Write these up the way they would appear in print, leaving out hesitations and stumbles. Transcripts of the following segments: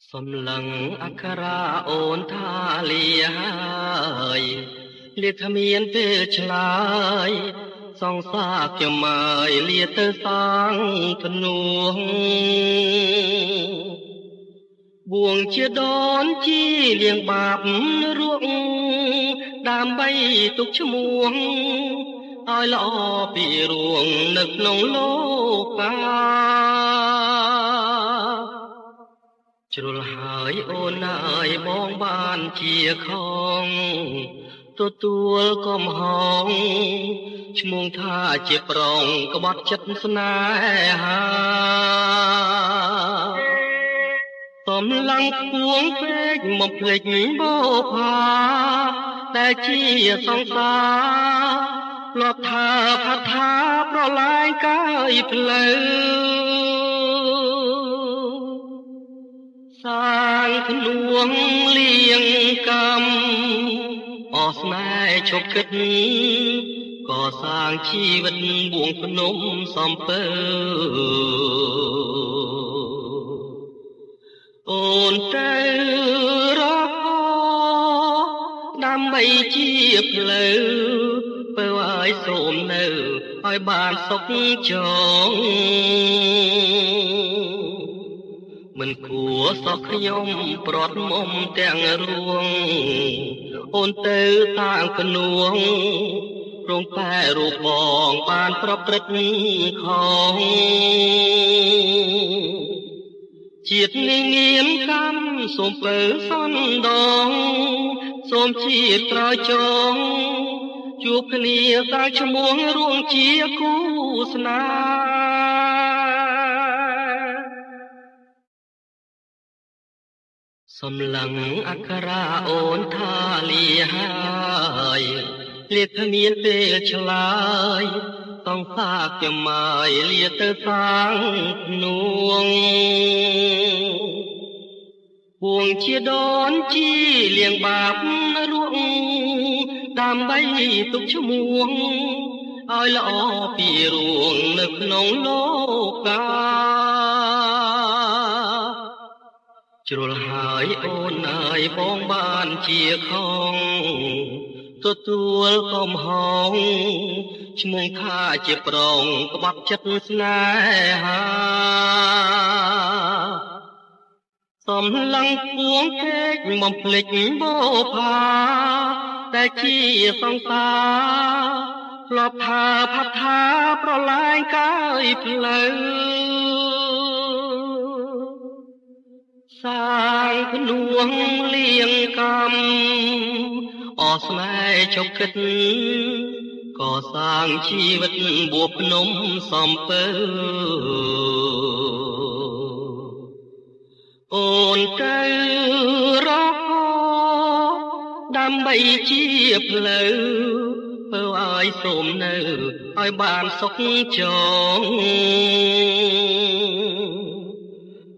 សំឡឹងអក្ខរាអូនថាលាហើយលាគ្មានពេលឆ្លើយសង្សារខ្ញុំមកលាទៅសាងភ្នួងបួងជាដូនជីលៀងបាបរួងដើម្បីទុកឈ្មោះឲ្យល្អពីរួងនៅក្នុងលោកាជ្រុលហើយអូនអើយបងបានជាខំទទួលកំហងឈ្មោះថាជាប្រងក្បត់ចិត្តស្នេហាសំឡងពួងពេកមកភ្លេចបោផាតែជាសង្សារលប់ថាផាថាប្រឡាយកាយផ្លូវសាងភ្នួងលៀងកម្មអស់ស្នេហ៍ឈប់គិតក៏សាងជីវិតបួងភ្នំសំពើអូនទៅរកដើម្បីជាផ្លូវបើឲ្យសូមនៅឲ្យបានសុខចងមិនគួរសោះខ្ញុំប្រត់មុំទាំងរួងអូនទៅតាំងភ្នួងរងតែរូបបងបានប្រព្រឹត្តខុសជាតិនេះងៀមកម្មសូមពើសន្ដងសូមជាតិក្រោយចងជួបគ្នាតាំងឈ្មោះរួងជាគូស្នេហ៍សំឡឹងអក្ខរាអូនថាលាហើយលាគ្មានពេលឆ្លើយต้องฝากจะหมายเลียเตอสางนวงพวงเชียดอนจีเลี้ยงบาปร่วงตามใบตุกชั่วโมงឲ្យល្អពីរួងនៅក្នុងលោកកាជ្រុលហើយអូនអើយបងបានជាខំទទួលកំហងឈ្មោះថាជាប្រងក្បត់ចិត្តស្នេហាសំឡឹងពួងពេកបំភ្លេចបោផាតែជាសង្សារធ្លាប់ថាផាត់ថាប្រឡាយកាយផ្លូវសាងភ្នួងលៀងកម្មអស់ស្នេហ៍ជប់គិតក៏សាងជីវិតបួភ្នំសំពើអូនទៅរកដើម្បីជាផ្លូវបើឲ្យសូមនៅឲ្យបានសុខចង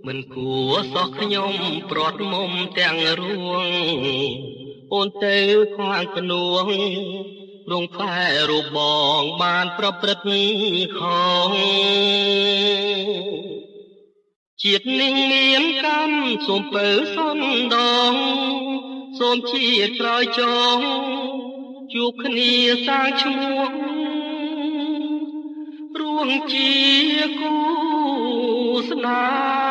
មិនគួរសោះខ្ញុំប្រត់មុំទាំងរួងអូនទៅខ្វាងភ្នួងរងខ្សែរូបបងបានប្រព្រឹត្តខុសជាតិនេះមានកម្មសូមពើសន្ដងសូមជាតិក្រោយចងជួបគ្នាសាងឈ្មោះរួងជាគូស្នេហ៍